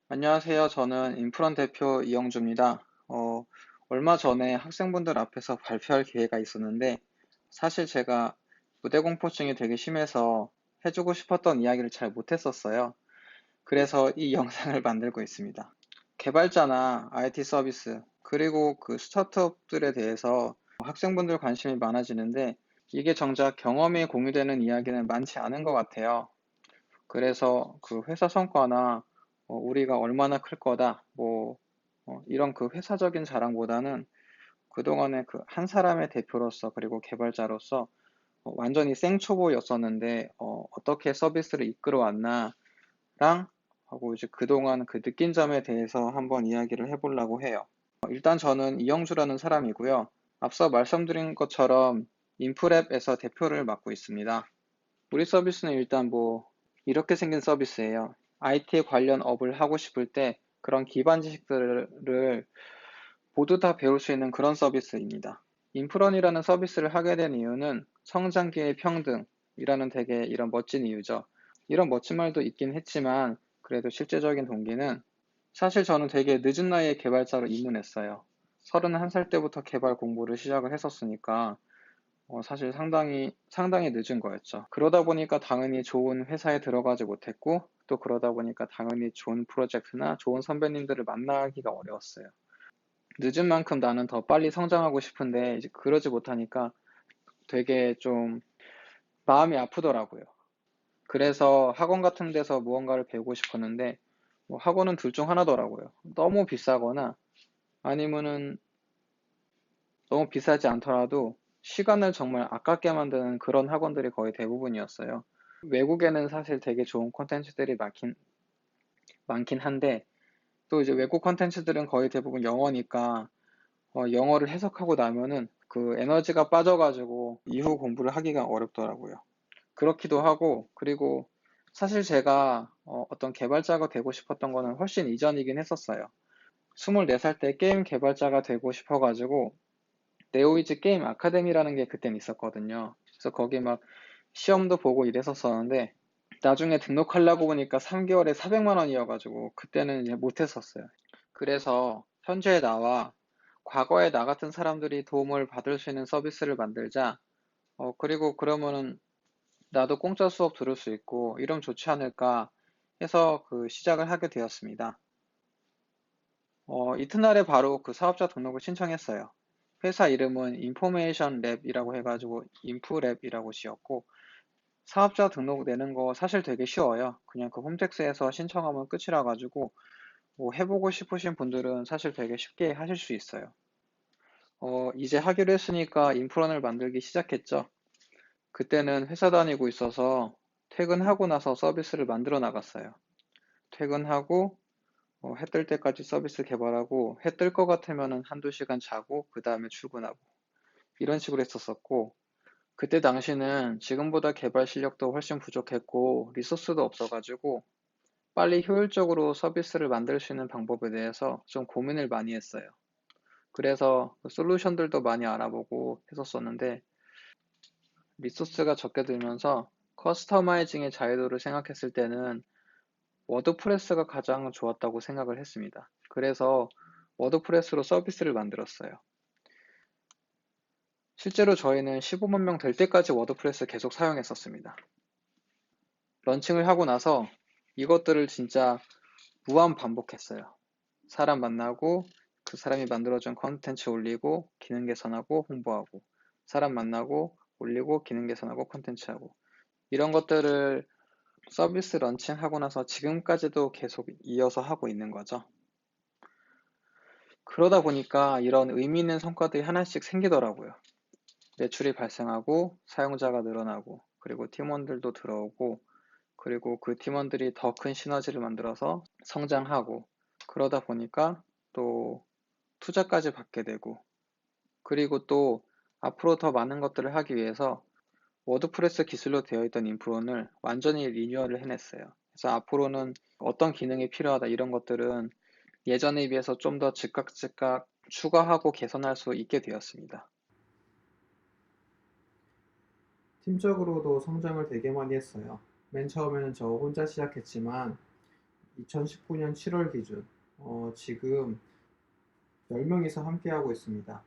안녕하세요. 저는 인프런 대표 이영주입니다. 얼마 전에 학생분들 앞에서 발표할 기회가 있었는데, 사실 제가 무대 공포증이 되게 심해서 해주고 싶었던 이야기를 잘 못했었어요. 그래서 이 영상을 만들고 있습니다. 개발자나 IT 서비스, 그리고 그 스타트업들에 대해서 학생분들 관심이 많아지는데, 이게 정작 경험이 공유되는 이야기는 많지 않은 것 같아요. 그래서 그 회사 성과나 우리가 얼마나 클 거다, 이런 그 회사적인 자랑보다는 그동안에 그 한 사람의 대표로서 그리고 개발자로서 완전히 생초보였었는데 어떻게 서비스를 이끌어 왔나랑 하고 이제 그동안 그 느낀 점에 대해서 한번 이야기를 해보려고 해요. 일단 저는 이영주라는 사람이고요. 앞서 말씀드린 것처럼 인프랩에서 대표를 맡고 있습니다. 우리 서비스는 일단 이렇게 생긴 서비스예요. IT 관련 업을 하고 싶을 때 그런 기반 지식들을 모두 다 배울 수 있는 그런 서비스입니다. 인프런이라는 서비스를 하게 된 이유는 성장기의 평등이라는 되게 이런 멋진 이유죠. 이런 멋진 말도 있긴 했지만 그래도 실제적인 동기는 사실 저는 되게 늦은 나이에 개발자로 입문했어요. 31살 때부터 개발 공부를 시작을 했었으니까 사실 상당히 늦은 거였죠. 그러다 보니까 당연히 좋은 회사에 들어가지 못했고, 또 그러다 보니까 당연히 좋은 프로젝트나 좋은 선배님들을 만나기가 어려웠어요. 늦은 만큼 나는 더 빨리 성장하고 싶은데, 이제 그러지 못하니까 되게 좀 마음이 아프더라고요. 그래서 학원 같은 데서 무언가를 배우고 싶었는데, 학원은 둘 중 하나더라고요. 너무 비싸거나 아니면은 너무 비싸지 않더라도 시간을 정말 아깝게 만드는 그런 학원들이 거의 대부분이었어요. 외국에는 사실 되게 좋은 콘텐츠들이 많긴 한데, 또 이제 외국 콘텐츠들은 거의 대부분 영어니까, 영어를 해석하고 나면은 그 에너지가 빠져가지고 이후 공부를 하기가 어렵더라고요. 그렇기도 하고, 그리고 사실 제가 어떤 개발자가 되고 싶었던 거는 훨씬 이전이긴 했었어요. 24살 때 게임 개발자가 되고 싶어가지고, 네오이즈 게임 아카데미라는 게 그땐 있었거든요. 그래서 거기 막 시험도 보고 이랬었었는데 나중에 등록하려고 보니까 3개월에 400만 원이어가지고 그때는 이제 못했었어요. 그래서 현재의 나와 과거의 나 같은 사람들이 도움을 받을 수 있는 서비스를 만들자. 그리고 그러면은 나도 공짜 수업 들을 수 있고 이러면 좋지 않을까 해서 그 시작을 하게 되었습니다. 이튿날에 바로 그 사업자 등록을 신청했어요. 회사 이름은 인포메이션 랩이라고 해가지고 인프랩이라고 지었고 사업자 등록 내는 거 사실 되게 쉬워요. 그냥 그 홈택스에서 신청하면 끝이라 가지고 해보고 싶으신 분들은 사실 되게 쉽게 하실 수 있어요. 이제 하기로 했으니까 인프런을 만들기 시작했죠. 그때는 회사 다니고 있어서 퇴근하고 나서 서비스를 만들어 나갔어요. 퇴근하고 해뜰 때까지 서비스 개발하고 해 뜰 것 같으면은 한두 시간 자고 그 다음에 출근하고 이런 식으로 했었었고 그때 당시는 지금보다 개발 실력도 훨씬 부족했고 리소스도 없어가지고 빨리 효율적으로 서비스를 만들 수 있는 방법에 대해서 좀 고민을 많이 했어요. 그래서 그 솔루션들도 많이 알아보고 했었었는데 리소스가 적게 들면서 커스터마이징의 자유도를 생각했을 때는 워드프레스가 가장 좋았다고 생각을 했습니다. 그래서 워드프레스로 서비스를 만들었어요. 실제로 저희는 15만 명 될 때까지 워드프레스 계속 사용했었습니다. 런칭을 하고 나서 이것들을 진짜 무한 반복했어요. 사람 만나고 그 사람이 만들어준 컨텐츠 올리고 기능 개선하고 홍보하고 사람 만나고 올리고 기능 개선하고 컨텐츠하고 이런 것들을 서비스 런칭하고 나서 지금까지도 계속 이어서 하고 있는 거죠. 그러다 보니까 이런 의미 있는 성과들이 하나씩 생기더라고요. 매출이 발생하고 사용자가 늘어나고 그리고 팀원들도 들어오고 그리고 그 팀원들이 더 큰 시너지를 만들어서 성장하고 그러다 보니까 또 투자까지 받게 되고 그리고 또 앞으로 더 많은 것들을 하기 위해서 워드프레스 기술로 되어 있던 인프론을 완전히 리뉴얼을 해냈어요. 그래서 앞으로는 어떤 기능이 필요하다 이런 것들은 예전에 비해서 좀 더 즉각 추가하고 개선할 수 있게 되었습니다. 팀적으로도 성장을 되게 많이 했어요. 맨 처음에는 저 혼자 시작했지만 2019년 7월 기준 지금 10명이서 함께하고 있습니다.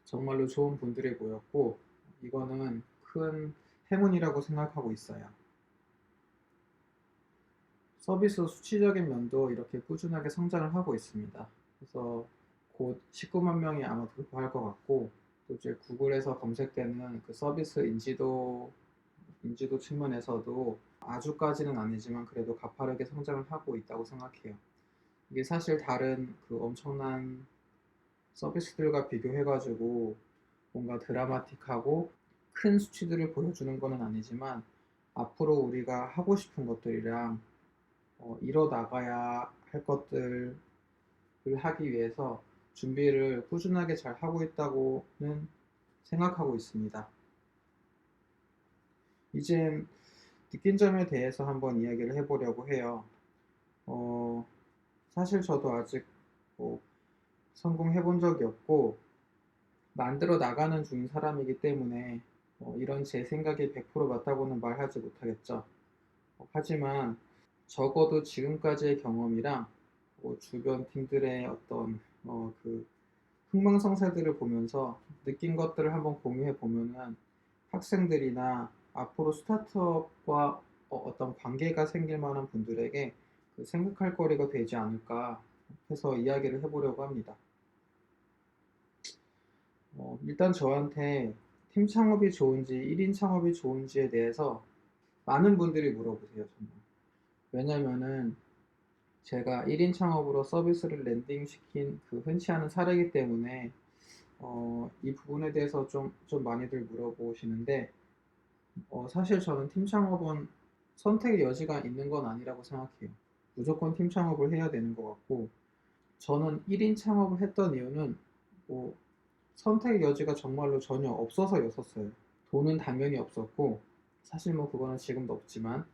정말로 좋은 분들이 모였고 이거는 큰 행운이라고 생각하고 있어요. 서비스 수치적인 면도 이렇게 꾸준하게 성장을 하고 있습니다. 그래서 곧 19만 명이 아마 돌파할 것 같고 또 이제 구글에서 검색되는 그 서비스 인지도 측면에서도 아주까지는 아니지만 그래도 가파르게 성장을 하고 있다고 생각해요. 이게 사실 다른 그 엄청난 서비스들과 비교해가지고 뭔가 드라마틱하고 큰 수치들을 보여주는 것은 아니지만 앞으로 우리가 하고 싶은 것들이랑 이뤄 나가야 할 것들을 하기 위해서 준비를 꾸준하게 잘 하고 있다고는 생각하고 있습니다. 이젠 느낀 점에 대해서 한번 이야기를 해보려고 해요. 사실 저도 아직 뭐 성공해 본 적이 없고 만들어 나가는 중인 사람이기 때문에 이런 제 생각이 100% 맞다고는 말하지 못하겠죠. 하지만 적어도 지금까지의 경험이랑 주변 팀들의 어떤 그 흥망성쇠들을 보면서 느낀 것들을 한번 공유해 보면은 학생들이나 앞으로 스타트업과 어떤 관계가 생길 만한 분들에게 그 생각할 거리가 되지 않을까 해서 이야기를 해보려고 합니다. 일단 저한테 팀 창업이 좋은지 1인 창업이 좋은지에 대해서 많은 분들이 물어보세요, 정말. 왜냐면은 제가 1인 창업으로 서비스를 랜딩시킨 그 흔치 않은 사례이기 때문에 이 부분에 대해서 좀 많이들 물어보시는데 사실 저는 팀 창업은 선택의 여지가 있는 건 아니라고 생각해요. 무조건 팀 창업을 해야 되는 것 같고 저는 1인 창업을 했던 이유는 뭐 선택의 여지가 정말로 전혀 없어서였었어요. 돈은 당연히 없었고 사실 뭐 그거는 지금도 없지만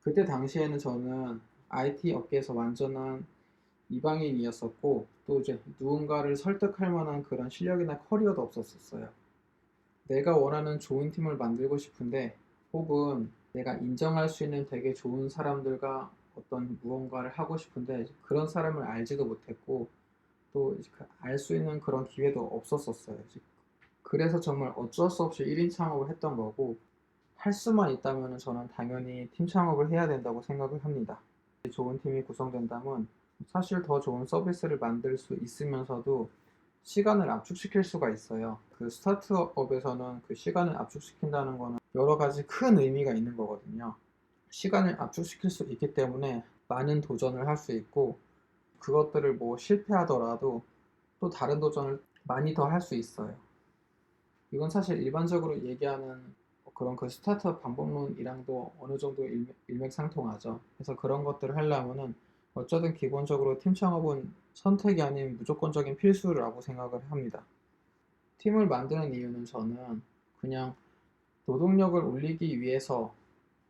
그때 당시에는 저는 IT 업계에서 완전한 이방인이었었고 또 이제 누군가를 설득할 만한 그런 실력이나 커리어도 없었어요. 내가 원하는 좋은 팀을 만들고 싶은데 혹은 내가 인정할 수 있는 되게 좋은 사람들과 어떤 무언가를 하고 싶은데 그런 사람을 알지도 못했고 또 알 수 있는 그런 기회도 없었어요. 그래서 정말 어쩔 수 없이 1인 창업을 했던 거고 할 수만 있다면 저는 당연히 팀 창업을 해야 된다고 생각을 합니다. 좋은 팀이 구성된다면 사실 더 좋은 서비스를 만들 수 있으면서도 시간을 압축시킬 수가 있어요. 그 스타트업에서는 그 시간을 압축시킨다는 거는 여러 가지 큰 의미가 있는 거거든요. 시간을 압축시킬 수 있기 때문에 많은 도전을 할 수 있고 그것들을 뭐 실패하더라도 또 다른 도전을 많이 더 할 수 있어요. 이건 사실 일반적으로 얘기하는 그런 그 스타트업 방법론이랑도 어느 정도 일맥상통하죠. 그래서 그런 것들을 하려면은 어쩌든 기본적으로 팀 창업은 선택이 아닌 무조건적인 필수라고 생각을 합니다. 팀을 만드는 이유는 저는 그냥 노동력을 올리기 위해서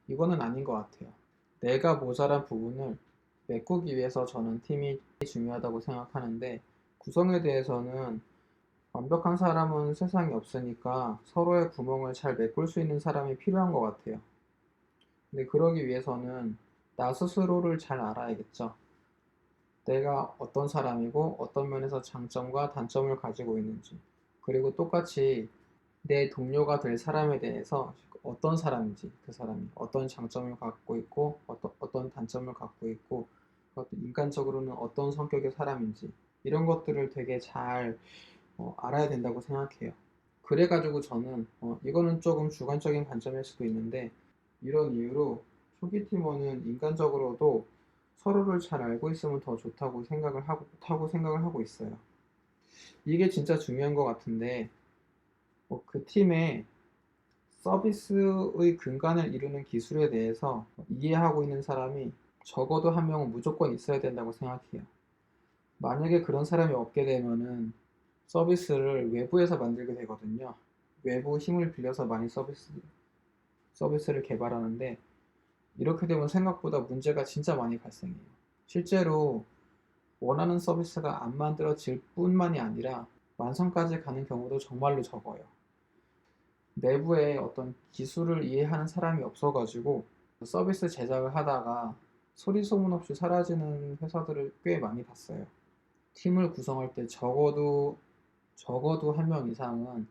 이거는 아닌 것 같아요. 내가 모자란 부분을 메꾸기 위해서 저는 팀이 중요하다고 생각하는데 구성에 대해서는 완벽한 사람은 세상에 없으니까 서로의 구멍을 잘 메꿀 수 있는 사람이 필요한 것 같아요. 근데 그러기 위해서는 나 스스로를 잘 알아야겠죠. 내가 어떤 사람이고 어떤 면에서 장점과 단점을 가지고 있는지 그리고 똑같이 내 동료가 될 사람에 대해서 어떤 사람인지 그 사람이 어떤 장점을 갖고 있고 어떤 단점을 갖고 있고 인간적으로는 어떤 성격의 사람인지 이런 것들을 되게 잘 알아야 된다고 생각해요. 그래가지고 저는 이거는 조금 주관적인 관점일 수도 있는데 이런 이유로 초기 팀원은 인간적으로도 서로를 잘 알고 있으면 더 좋다고 생각을 하고 있어요. 이게 진짜 중요한 것 같은데 그 팀의 서비스의 근간을 이루는 기술에 대해서 이해하고 있는 사람이 적어도 한 명은 무조건 있어야 된다고 생각해요. 만약에 그런 사람이 없게 되면은 서비스를 외부에서 만들게 되거든요. 외부 힘을 빌려서 많이 서비스를 개발하는데 이렇게 되면 생각보다 문제가 진짜 많이 발생해요. 실제로 원하는 서비스가 안 만들어질 뿐만이 아니라 완성까지 가는 경우도 정말로 적어요. 내부에 어떤 기술을 이해하는 사람이 없어가지고 서비스 제작을 하다가 소리 소문 없이 사라지는 회사들을 꽤 많이 봤어요. 팀을 구성할 때 적어도 한 명 이상은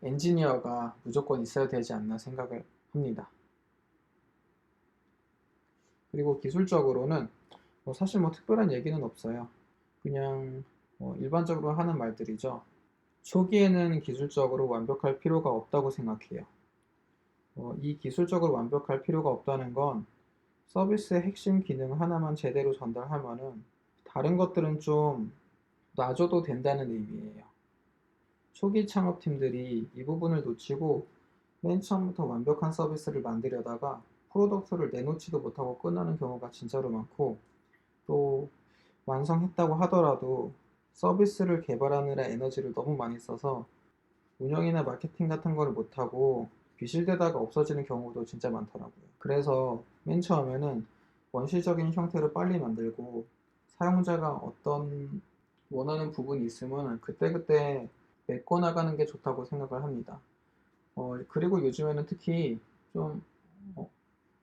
엔지니어가 무조건 있어야 되지 않나 생각을 합니다. 그리고 기술적으로는 사실 특별한 얘기는 없어요. 그냥 일반적으로 하는 말들이죠. 초기에는 기술적으로 완벽할 필요가 없다고 생각해요. 이 기술적으로 완벽할 필요가 없다는 건 서비스의 핵심 기능 하나만 제대로 전달하면은 다른 것들은 좀 놔줘도 된다는 의미예요. 초기 창업팀들이 이 부분을 놓치고 맨 처음부터 완벽한 서비스를 만들려다가 프로덕트를 내놓지도 못하고 끝나는 경우가 진짜로 많고, 또 완성했다고 하더라도 서비스를 개발하느라 에너지를 너무 많이 써서 운영이나 마케팅 같은 걸 못하고 비실대다가 없어지는 경우도 진짜 많더라고요. 그래서 맨 처음에는 원시적인 형태로 빨리 만들고, 사용자가 어떤 원하는 부분이 있으면 그때그때 메꿔나가는 게 좋다고 생각을 합니다. 그리고 요즘에는 특히 좀 어,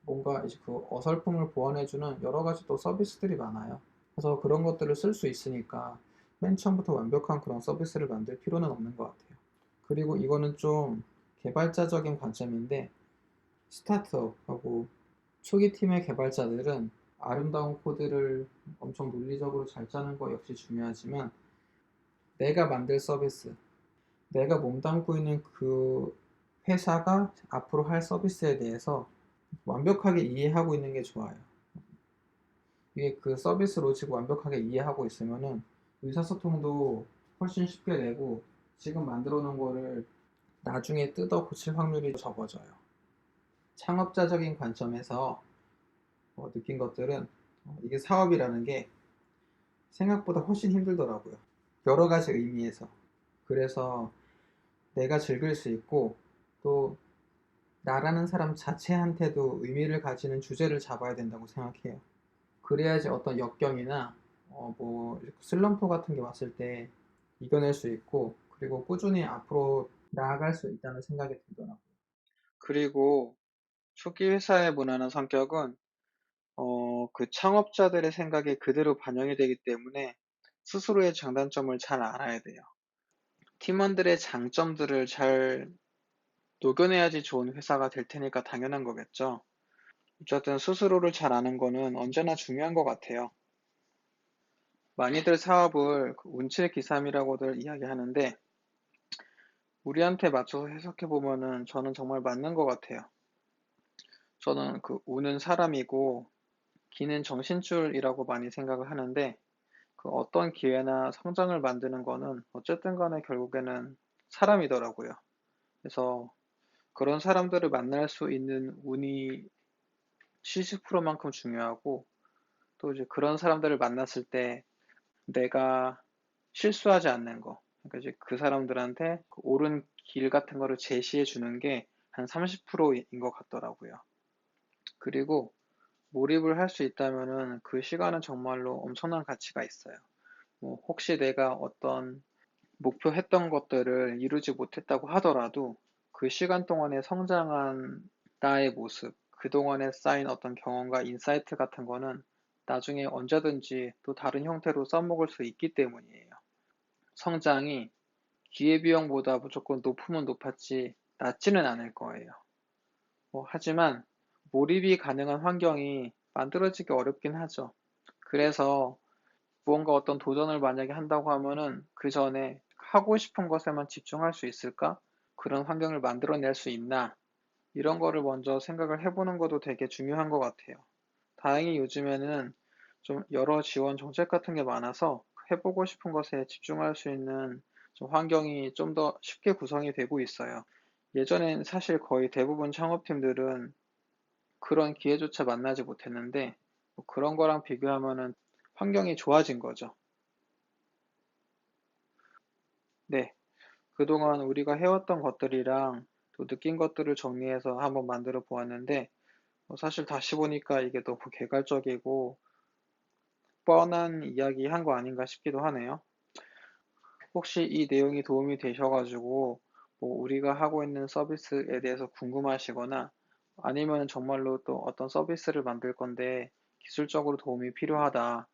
뭔가 이제 그 어설픔을 보완해주는 여러 가지 또 서비스들이 많아요. 그래서 그런 것들을 쓸 수 있으니까 맨 처음부터 완벽한 그런 서비스를 만들 필요는 없는 것 같아요. 그리고 이거는 좀 개발자적인 관점인데, 스타트업하고 초기 팀의 개발자들은 아름다운 코드를 엄청 논리적으로 잘 짜는 거 역시 중요하지만, 내가 만들 서비스, 내가 몸담고 있는 그 회사가 앞으로 할 서비스에 대해서 완벽하게 이해하고 있는 게 좋아요. 이게 그 서비스 로직을 완벽하게 이해하고 있으면은 의사소통도 훨씬 쉽게 되고, 지금 만들어 놓은 거를 나중에 뜯어 고칠 확률이 적어져요. 창업자적인 관점에서 느낀 것들은, 이게 사업이라는 게 생각보다 훨씬 힘들더라고요. 여러 가지 의미에서. 그래서 내가 즐길 수 있고, 또 나라는 사람 자체한테도 의미를 가지는 주제를 잡아야 된다고 생각해요. 그래야지 어떤 역경이나 슬럼프 같은 게 왔을 때 이겨낼 수 있고, 그리고 꾸준히 앞으로 나아갈 수 있다는 생각이 들더라고요. 그리고 초기 회사의 문화나 성격은 그 창업자들의 생각이 그대로 반영이 되기 때문에 스스로의 장단점을 잘 알아야 돼요. 팀원들의 장점들을 잘 녹여내야지 좋은 회사가 될 테니까 당연한 거겠죠. 어쨌든 스스로를 잘 아는 거는 언제나 중요한 것 같아요. 많이들 사업을 그 운칠기삼이라고들 이야기하는데 우리한테 맞춰서 해석해 보면은 저는 정말 맞는 것 같아요. 저는 그 운은 사람이고 기는 정신줄이라고 많이 생각을 하는데 그 어떤 기회나 성장을 만드는 거는 어쨌든 간에 결국에는 사람이더라고요. 그래서 그런 사람들을 만날 수 있는 운이 70%만큼 중요하고 또 이제 그런 사람들을 만났을 때 내가 실수하지 않는 거. 그러니까 이제 그 사람들한테 그 옳은 길 같은 거를 제시해 주는 게 한 30%인 것 같더라고요. 그리고 몰입을 할 수 있다면은 그 시간은 정말로 엄청난 가치가 있어요. 뭐 혹시 내가 어떤 목표했던 것들을 이루지 못했다고 하더라도 그 시간 동안에 성장한 나의 모습, 그동안에 쌓인 어떤 경험과 인사이트 같은 거는 나중에 언제든지 또 다른 형태로 써먹을 수 있기 때문이에요. 성장이 기회비용보다 무조건 높으면 높았지 낮지는 않을 거예요. 하지만 몰입이 가능한 환경이 만들어지기 어렵긴 하죠. 그래서 무언가 어떤 도전을 만약에 한다고 하면은 그 전에 하고 싶은 것에만 집중할 수 있을까? 그런 환경을 만들어낼 수 있나? 이런 거를 먼저 생각을 해보는 것도 되게 중요한 것 같아요. 다행히 요즘에는 좀 여러 지원 정책 같은 게 많아서 해보고 싶은 것에 집중할 수 있는 좀 환경이 좀 더 쉽게 구성이 되고 있어요. 예전엔 사실 거의 대부분 창업팀들은 그런 기회조차 만나지 못했는데 뭐 그런 거랑 비교하면은 환경이 좋아진 거죠. 네, 그동안 우리가 해왔던 것들이랑 또 느낀 것들을 정리해서 한번 만들어 보았는데 사실 다시 보니까 이게 너무 개괄적이고 뻔한 이야기 한 거 아닌가 싶기도 하네요. 혹시 이 내용이 도움이 되셔가지고 뭐 우리가 하고 있는 서비스에 대해서 궁금하시거나 아니면 정말로 또 어떤 서비스를 만들 건데 기술적으로 도움이 필요하다,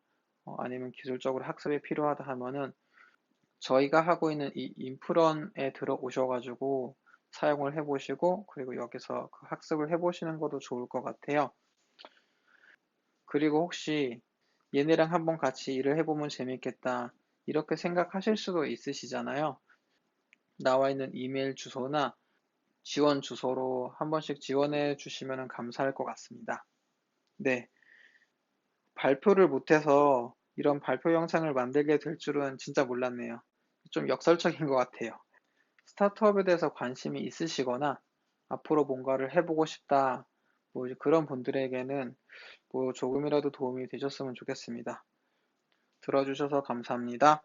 아니면 기술적으로 학습이 필요하다 하면은 저희가 하고 있는 이 인프런에 들어오셔가지고 사용을 해보시고, 그리고 여기서 그 학습을 해보시는 것도 좋을 것 같아요. 그리고 혹시 얘네랑 한번 같이 일을 해보면 재밌겠다, 이렇게 생각하실 수도 있으시잖아요. 나와 있는 이메일 주소나 지원 주소로 한 번씩 지원해 주시면 감사할 것 같습니다. 네, 발표를 못해서 이런 발표 영상을 만들게 될 줄은 진짜 몰랐네요. 좀 역설적인 것 같아요. 스타트업에 대해서 관심이 있으시거나 앞으로 뭔가를 해보고 싶다, 뭐 그런 분들에게는 뭐 조금이라도 도움이 되셨으면 좋겠습니다. 들어주셔서 감사합니다.